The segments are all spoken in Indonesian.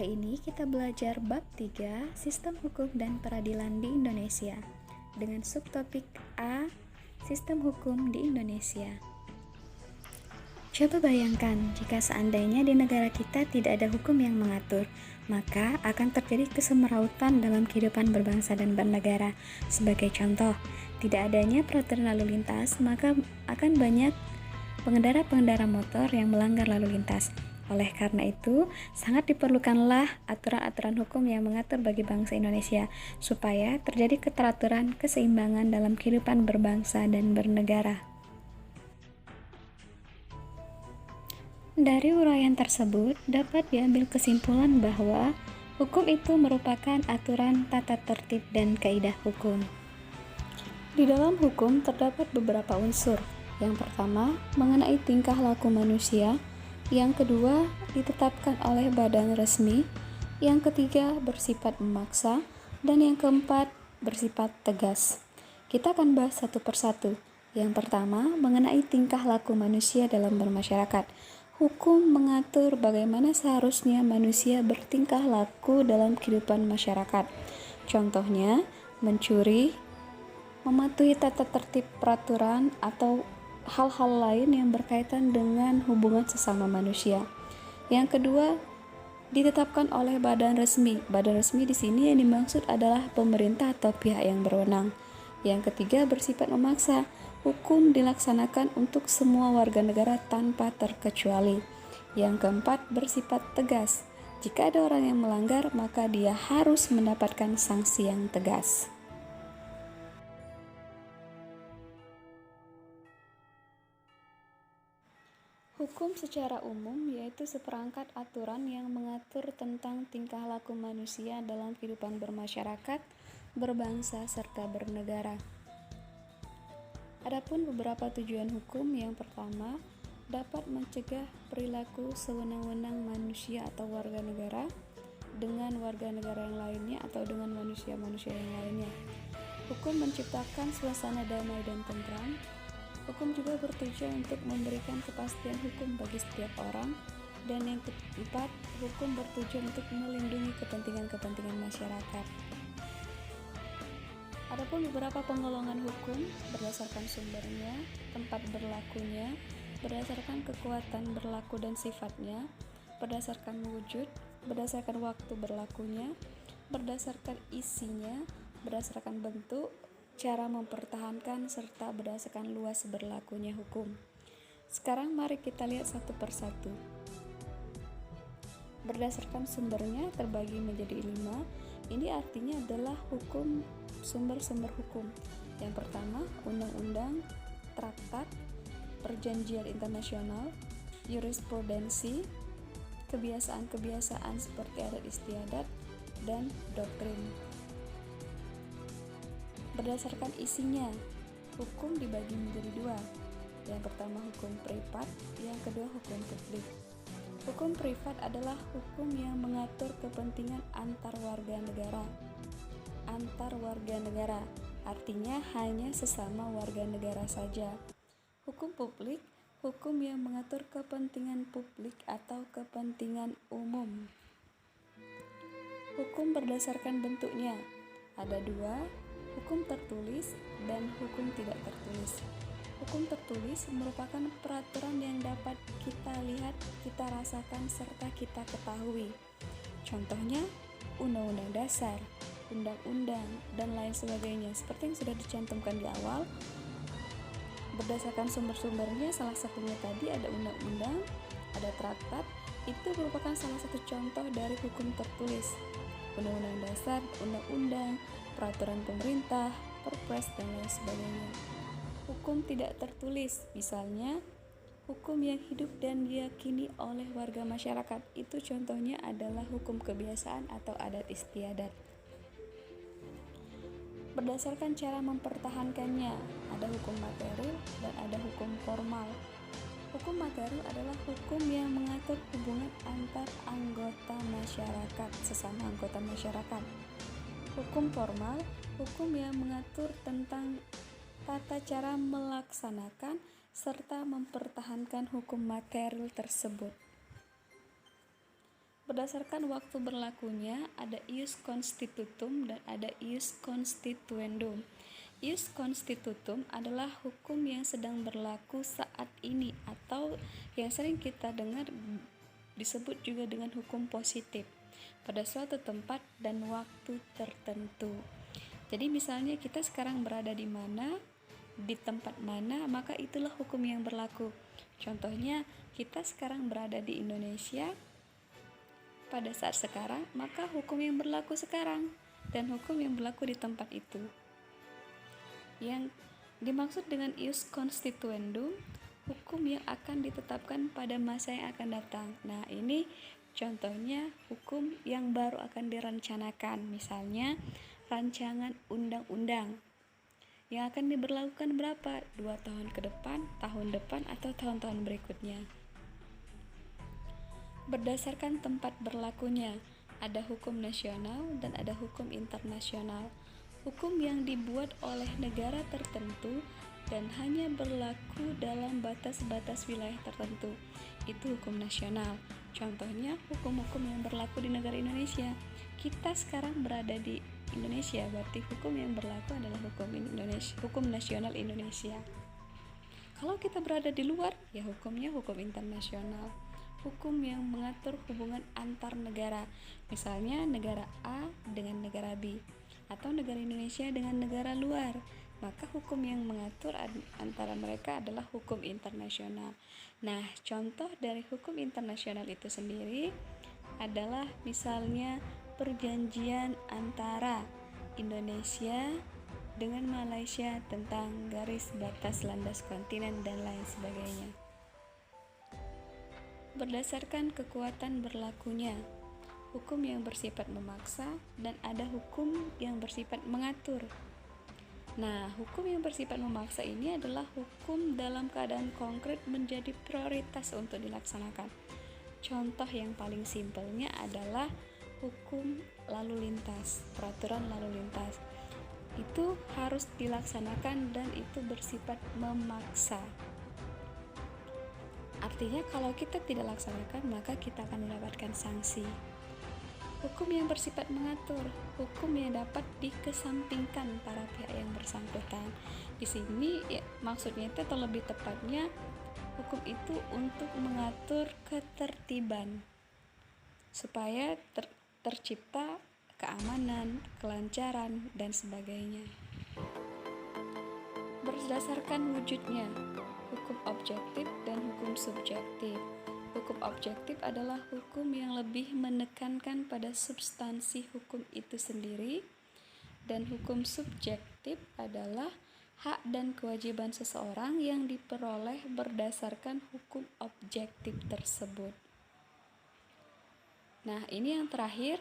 Kali ini kita belajar bab 3, Sistem Hukum dan Peradilan di Indonesia, dengan subtopik A, Sistem Hukum di Indonesia. Coba bayangkan, jika seandainya di negara kita tidak ada hukum yang mengatur, maka akan terjadi kesemerautan dalam kehidupan berbangsa dan bernegara. Sebagai contoh, tidak adanya peraturan lalu lintas, maka akan banyak pengendara-pengendara motor yang melanggar lalu lintas. Oleh karena itu, sangat diperlukanlah aturan-aturan hukum yang mengatur bagi bangsa Indonesia, supaya terjadi keteraturan, keseimbangan dalam kehidupan berbangsa dan bernegara. Dari uraian tersebut, dapat diambil kesimpulan bahwa hukum itu merupakan aturan tata tertib dan kaidah hukum. Di dalam hukum terdapat beberapa unsur. Yang pertama, mengenai tingkah laku manusia. Yang kedua, ditetapkan oleh badan resmi. Yang ketiga, bersifat memaksa. Dan yang keempat, bersifat tegas. Kita akan bahas satu persatu. Yang pertama, mengenai tingkah laku manusia dalam bermasyarakat. Hukum mengatur bagaimana seharusnya manusia bertingkah laku dalam kehidupan masyarakat. Contohnya, mencuri, mematuhi tata tertib peraturan, atau hal-hal lain yang berkaitan dengan hubungan sesama manusia. Yang kedua, ditetapkan oleh badan resmi. Badan resmi di sini yang dimaksud adalah pemerintah atau pihak yang berwenang. Yang ketiga, bersifat memaksa. Hukum dilaksanakan untuk semua warga negara tanpa terkecuali. Yang keempat, bersifat tegas. Jika ada orang yang melanggar, maka dia harus mendapatkan sanksi yang tegas. Hukum secara umum yaitu seperangkat aturan yang mengatur tentang tingkah laku manusia dalam kehidupan bermasyarakat, berbangsa, serta bernegara. Adapun beberapa tujuan hukum, yang pertama, dapat mencegah perilaku sewenang-wenang manusia atau warga negara dengan warga negara yang lainnya atau dengan manusia-manusia yang lainnya. Hukum menciptakan suasana damai dan tentram. Hukum juga bertujuan untuk memberikan kepastian hukum bagi setiap orang. Dan yang keempat, hukum bertujuan untuk melindungi kepentingan-kepentingan masyarakat. Adapun beberapa penggolongan hukum berdasarkan sumbernya, tempat berlakunya, berdasarkan kekuatan berlaku dan sifatnya, berdasarkan wujud, berdasarkan waktu berlakunya, berdasarkan isinya, berdasarkan bentuk, cara mempertahankan, serta berdasarkan luas berlakunya hukum. Sekarang mari kita lihat satu persatu. Berdasarkan sumbernya terbagi menjadi 5. Ini artinya adalah hukum, sumber-sumber hukum. Yang pertama, undang-undang, traktat, perjanjian internasional, jurisprudensi, kebiasaan-kebiasaan seperti adat istiadat, dan doktrin. Berdasarkan isinya, hukum dibagi menjadi 2. Yang pertama hukum privat, yang kedua hukum publik. Hukum privat adalah hukum yang mengatur kepentingan antar warga negara. Antar warga negara, artinya hanya sesama warga negara saja. Hukum publik, hukum yang mengatur kepentingan publik atau kepentingan umum. Hukum berdasarkan bentuknya, ada 2. Hukum tertulis dan hukum tidak tertulis. Hukum tertulis merupakan peraturan yang dapat kita lihat, kita rasakan, serta kita ketahui. Contohnya, Undang-Undang Dasar, Undang-Undang, dan lain sebagainya. Seperti yang sudah dicantumkan di awal, berdasarkan sumber-sumbernya, salah satunya tadi ada undang-undang, ada traktat. Itu merupakan salah satu contoh dari hukum tertulis. Undang-Undang Dasar, Undang-Undang, peraturan pemerintah, perpres, dan lain sebagainya. Hukum tidak tertulis, misalnya hukum yang hidup dan diyakini oleh warga masyarakat, itu contohnya adalah hukum kebiasaan atau adat istiadat. Berdasarkan cara mempertahankannya, ada hukum material dan ada hukum formal. Hukum material adalah hukum yang mengatur hubungan antar anggota masyarakat, sesama anggota masyarakat. Hukum formal, hukum yang mengatur tentang tata cara melaksanakan serta mempertahankan hukum material tersebut. Berdasarkan waktu berlakunya, ada ius constitutum dan ada ius constituendum. Ius constitutum adalah hukum yang sedang berlaku saat ini atau yang sering kita dengar disebut juga dengan hukum positif pada suatu tempat dan waktu tertentu. Jadi misalnya kita sekarang berada di mana, di tempat mana, maka itulah hukum yang berlaku. Contohnya, kita sekarang berada di Indonesia pada saat sekarang, maka hukum yang berlaku sekarang dan hukum yang berlaku di tempat itu. Yang dimaksud dengan ius constituendum, hukum yang akan ditetapkan pada masa yang akan datang. Nah, ini contohnya hukum yang baru akan direncanakan, misalnya rancangan undang-undang yang akan diberlakukan berapa? 2 tahun ke depan, tahun depan, atau tahun-tahun berikutnya. Berdasarkan tempat berlakunya, ada hukum nasional dan ada hukum internasional. Hukum yang dibuat oleh negara tertentu dan hanya berlaku dalam batas-batas wilayah tertentu, itu hukum nasional. Contohnya, hukum-hukum yang berlaku di negara Indonesia. Kita sekarang berada di Indonesia, berarti hukum yang berlaku adalah hukum nasional Indonesia. Kalau kita berada di luar, ya hukumnya hukum internasional. Hukum yang mengatur hubungan antar negara, misalnya negara A dengan negara B, atau negara Indonesia dengan negara luar, maka hukum yang mengatur antara mereka adalah hukum internasional. Nah, contoh dari hukum internasional itu sendiri adalah misalnya perjanjian antara Indonesia dengan Malaysia tentang garis batas landas kontinen dan lain sebagainya. Berdasarkan kekuatan berlakunya, hukum yang bersifat memaksa dan ada hukum yang bersifat mengatur. Nah, hukum yang bersifat memaksa ini adalah hukum dalam keadaan konkret menjadi prioritas untuk dilaksanakan. Contoh yang paling simpelnya adalah hukum lalu lintas, peraturan lalu lintas. Itu harus dilaksanakan dan itu bersifat memaksa. Artinya kalau kita tidak laksanakan, maka kita akan mendapatkan sanksi. Hukum yang bersifat mengatur, hukum yang dapat dikesampingkan para pihak yang bersangkutan. Di sini ya, maksudnya itu atau lebih tepatnya hukum itu untuk mengatur ketertiban supaya tercipta keamanan, kelancaran, dan sebagainya. Berdasarkan wujudnya, hukum objektif dan hukum subjektif. Hukum objektif adalah hukum yang lebih menekankan pada substansi hukum itu sendiri, dan hukum subjektif adalah hak dan kewajiban seseorang yang diperoleh berdasarkan hukum objektif tersebut. Nah, ini yang terakhir,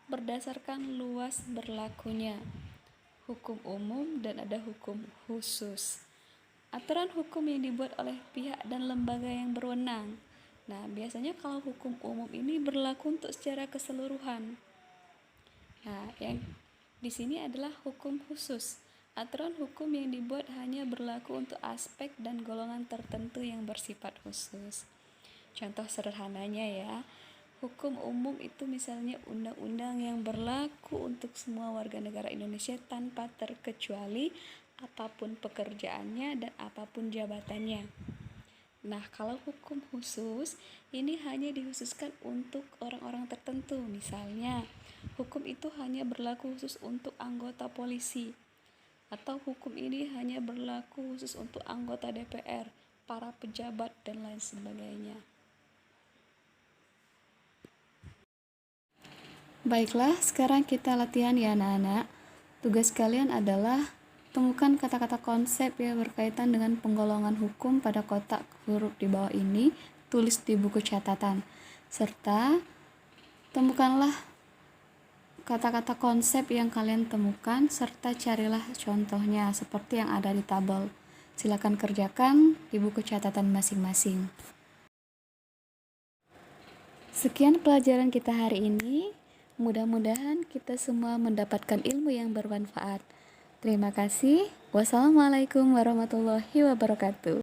berdasarkan luas berlakunya, hukum umum dan ada hukum khusus. Aturan hukum yang dibuat oleh pihak dan lembaga yang berwenang. Nah, biasanya kalau hukum umum ini berlaku untuk secara keseluruhan. Nah, yang di sini adalah hukum khusus. Aturan hukum yang dibuat hanya berlaku untuk aspek dan golongan tertentu yang bersifat khusus. Contoh sederhananya ya, hukum umum itu misalnya undang-undang yang berlaku untuk semua warga negara Indonesia tanpa terkecuali apapun pekerjaannya dan apapun jabatannya. Nah, kalau hukum khusus ini hanya dikhususkan untuk orang-orang tertentu. Misalnya, hukum itu hanya berlaku khusus untuk anggota polisi, atau hukum ini hanya berlaku khusus untuk anggota DPR, para pejabat, dan lain sebagainya. Baiklah, sekarang kita latihan ya anak-anak. Tugas kalian adalah temukan kata-kata konsep yang berkaitan dengan penggolongan hukum pada kotak huruf di bawah ini, tulis di buku catatan. Serta temukanlah kata-kata konsep yang kalian temukan serta carilah contohnya seperti yang ada di tabel. Silakan kerjakan di buku catatan masing-masing. Sekian pelajaran kita hari ini. Mudah-mudahan kita semua mendapatkan ilmu yang bermanfaat. Terima kasih. Wassalamualaikum warahmatullahi wabarakatuh.